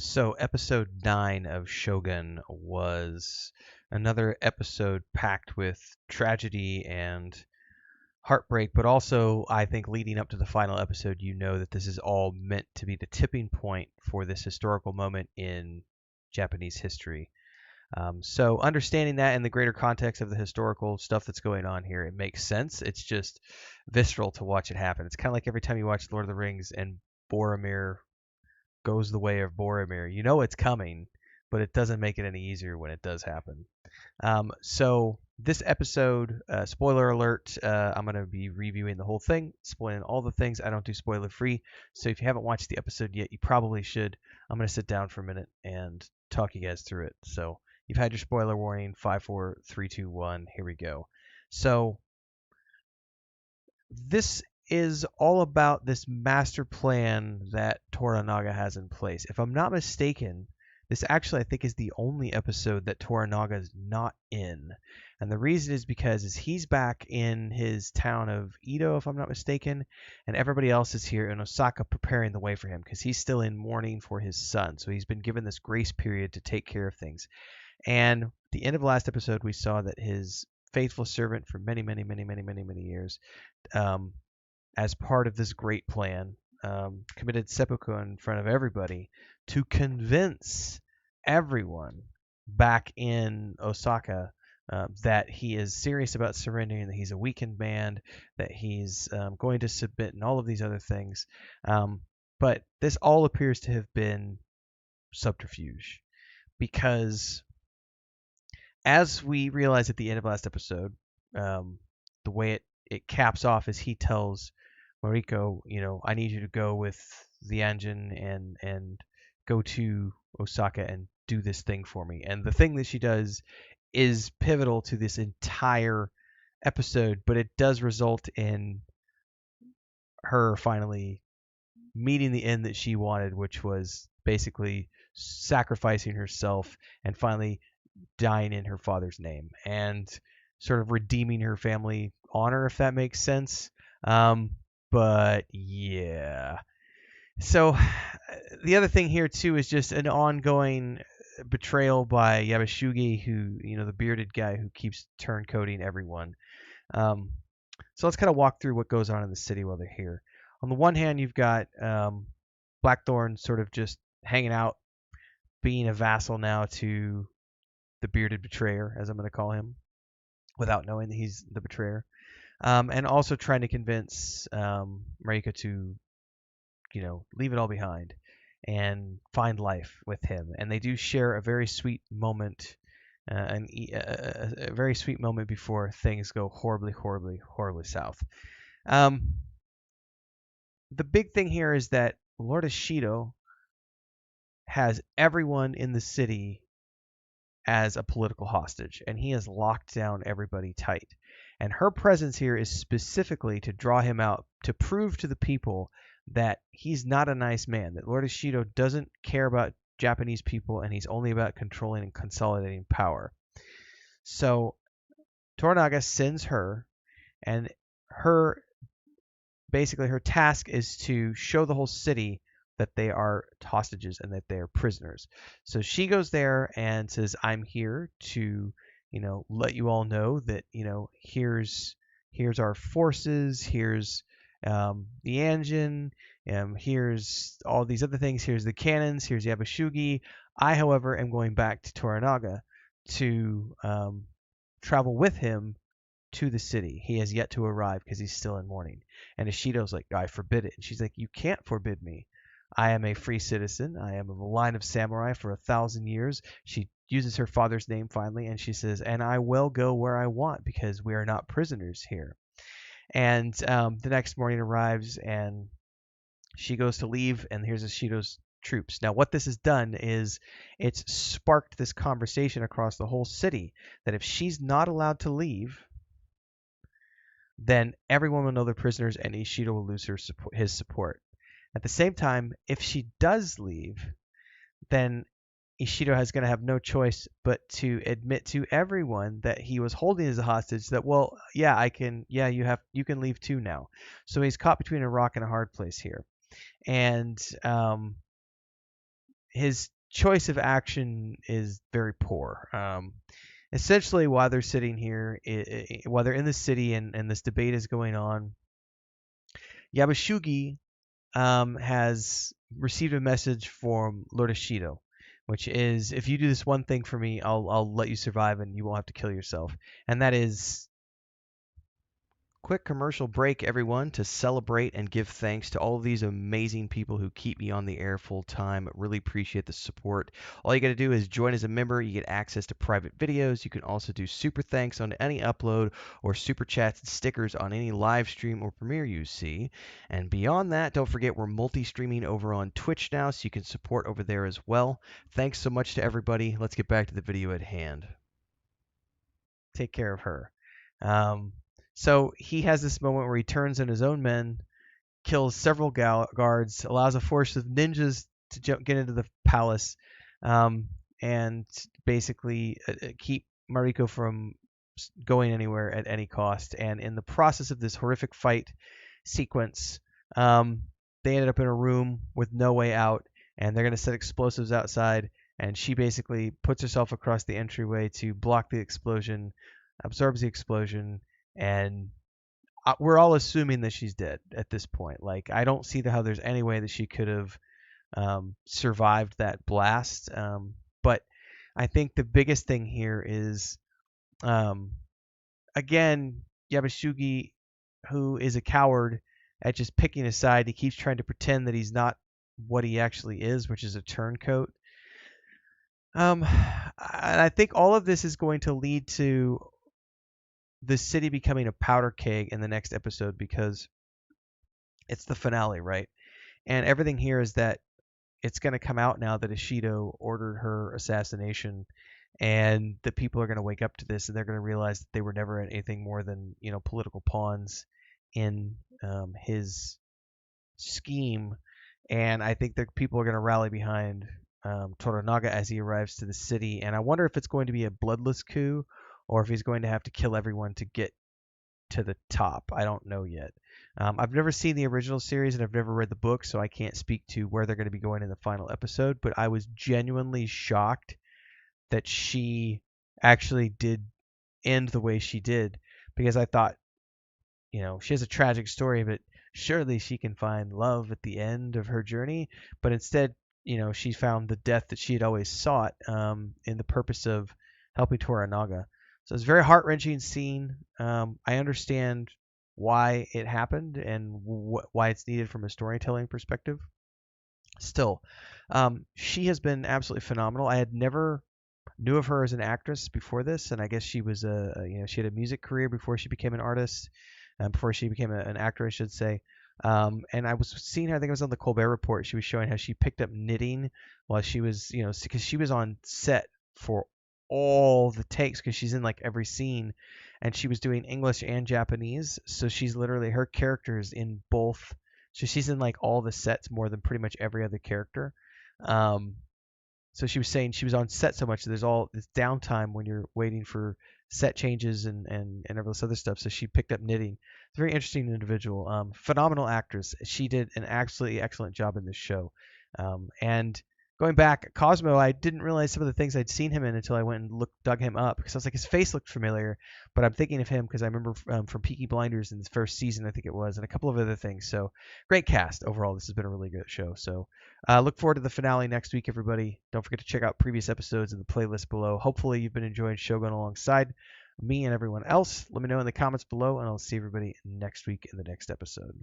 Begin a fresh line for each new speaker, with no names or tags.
So, episode 9 of Shogun was another episode packed with tragedy and heartbreak, but also, I think, leading up to the final episode, you know that this is all meant to be the tipping point for this historical moment in Japanese history. So, understanding that in the greater context of the historical stuff that's going on here, it makes sense. It's just visceral to watch it happen. It's kind of like every time you watch Lord of the Rings and Boromir goes the way of Boromir. You know it's coming, but it doesn't make it any easier when it does happen. So this episode, spoiler alert, I'm going to be reviewing the whole thing, spoiling all the things. I don't do spoiler free. So if you haven't watched the episode yet, you probably should. I'm going to sit down for a minute and talk you guys through it. So you've had your spoiler warning. 5, 4, 3, 2, 1. Here we go. So this is all about this master plan that Toranaga has in place. If I'm not mistaken, this actually I think is the only episode that Toranaga is not in. And the reason is because he's back in his town of Edo, if I'm not mistaken, and everybody else is here in Osaka preparing the way for him because he's still in mourning for his son. So he's been given this grace period to take care of things. And at the end of last episode, we saw that his faithful servant for many years, um, as part of this great plan, committed seppuku in front of everybody to convince everyone back in Osaka that he is serious about surrendering, that he's a weakened man, that he's going to submit, and all of these other things. But this all appears to have been subterfuge because, as we realized at the end of last episode, the way it caps off is he tells Mariko, I need you to go with the engine and go to Osaka and do this thing for me. And the thing that she does is pivotal to this entire episode, but it does result in her finally meeting the end that she wanted, which was basically sacrificing herself and finally dying in her father's name and sort of redeeming her family honor, if that makes sense. But yeah. So the other thing here too is just an ongoing betrayal by Yabashugi, who, the bearded guy who keeps turncoating everyone. So let's kind of walk through what goes on in the city while they're here. On the one hand, you've got Blackthorn sort of just hanging out, being a vassal now to the bearded betrayer, as I'm going to call him, without knowing that he's the betrayer. And also trying to convince Marika to, leave it all behind and find life with him. And they do share a very sweet moment, a very sweet moment before things go horribly south. The big thing here is that Lord Ishido has everyone in the city as a political hostage, and he has locked down everybody tight. And her presence here is specifically to draw him out, to prove to the people that he's not a nice man, that Lord Ishido doesn't care about Japanese people, and he's only about controlling and consolidating power. So Toranaga sends her, and her task is to show the whole city that they are hostages and that they are prisoners. So she goes there and says, I'm here to, let you all know that, here's our forces, here's the engine, here's all these other things, here's the cannons, here's Yabashugi. I, however, am going back to Toranaga to travel with him to the city. He has yet to arrive because he's still in mourning. And Ishido's like, I forbid it. And she's like, you can't forbid me. I am a free citizen. I am of a line of samurai for 1,000 years. She uses her father's name finally, and she says, and I will go where I want because we are not prisoners here. And the next morning arrives, and she goes to leave, and here's Ishido's troops. Now, what this has done is it's sparked this conversation across the whole city that if she's not allowed to leave, then everyone will know they're prisoners, and Ishido will lose his support. At the same time, if she does leave, then Ishido is going to have no choice but to admit to everyone that he was holding as a hostage. That you can leave too now. So he's caught between a rock and a hard place here, and his choice of action is very poor. Essentially, while they're sitting here, while they're in the city and this debate is going on, Yabashugi has received a message from Lord Ishido, which is, if you do this one thing for me, I'll let you survive and you won't have to kill yourself. And that is, quick commercial break, everyone, to celebrate and give thanks to all of these amazing people who keep me on the air full time. Really appreciate the support. All you got to do is join as a member. You get access to private videos. You can also do super thanks on any upload or super chats and stickers on any live stream or premiere you see. And beyond that, don't forget we're multi-streaming over on Twitch now, so you can support over there as well. Thanks so much to everybody. Let's get back to the video at hand. Take care of her. So he has this moment where he turns on his own men, kills several guards, allows a force of ninjas to get into the palace, and basically keep Mariko from going anywhere at any cost. And in the process of this horrific fight sequence, they ended up in a room with no way out, and they're going to set explosives outside. And she basically puts herself across the entryway to block the explosion, absorbs the explosion, and we're all assuming that she's dead at this point. Like, I don't see how there's any way that she could have survived that blast. But I think the biggest thing here is, again, Yabashugi, who is a coward at just picking a side. He keeps trying to pretend that he's not what he actually is, which is a turncoat. And I think all of this is going to lead to the city becoming a powder keg in the next episode, because it's the finale, right? And everything here is that it's going to come out now that Ishido ordered her assassination, and the people are going to wake up to this, and they're going to realize that they were never anything more than, political pawns in his scheme. And I think that people are going to rally behind Toranaga as he arrives to the city. And I wonder if it's going to be a bloodless coup, or if he's going to have to kill everyone to get to the top. I don't know yet. I've never seen the original series, and I've never read the book, so I can't speak to where they're going to be going in the final episode. But I was genuinely shocked that she actually did end the way she did, because I thought, she has a tragic story, but surely she can find love at the end of her journey. But instead, she found the death that she had always sought, in the purpose of helping Toranaga. So it's a very heart-wrenching scene. I understand why it happened and why it's needed from a storytelling perspective. Still, she has been absolutely phenomenal. I had never knew of her as an actress before this, and I guess she was she had a music career before she became an artist, before she became an actor, I should say. And I was seeing her, I think it was on the Colbert Report. She was showing how she picked up knitting while she was, because she was on set for all the takes, because she's in like every scene, and she was doing English and Japanese. So she's literally, her character's in both. So she's in like all the sets more than pretty much every other character. So she was saying she was on set so much, there's all this downtime when you're waiting for set changes and all this other stuff. So she picked up knitting. It's a very interesting individual. Phenomenal actress. She did an absolutely excellent job in this show. And going back, Cosmo, I didn't realize some of the things I'd seen him in until I went and dug him up, because I was like, his face looked familiar, but I'm thinking of him because I remember from Peaky Blinders in the first season, I think it was, and a couple of other things. So great cast overall. This has been a really good show. So look forward to the finale next week, everybody. Don't forget to check out previous episodes in the playlist below. Hopefully you've been enjoying Shogun alongside me and everyone else. Let me know in the comments below, and I'll see everybody next week in the next episode.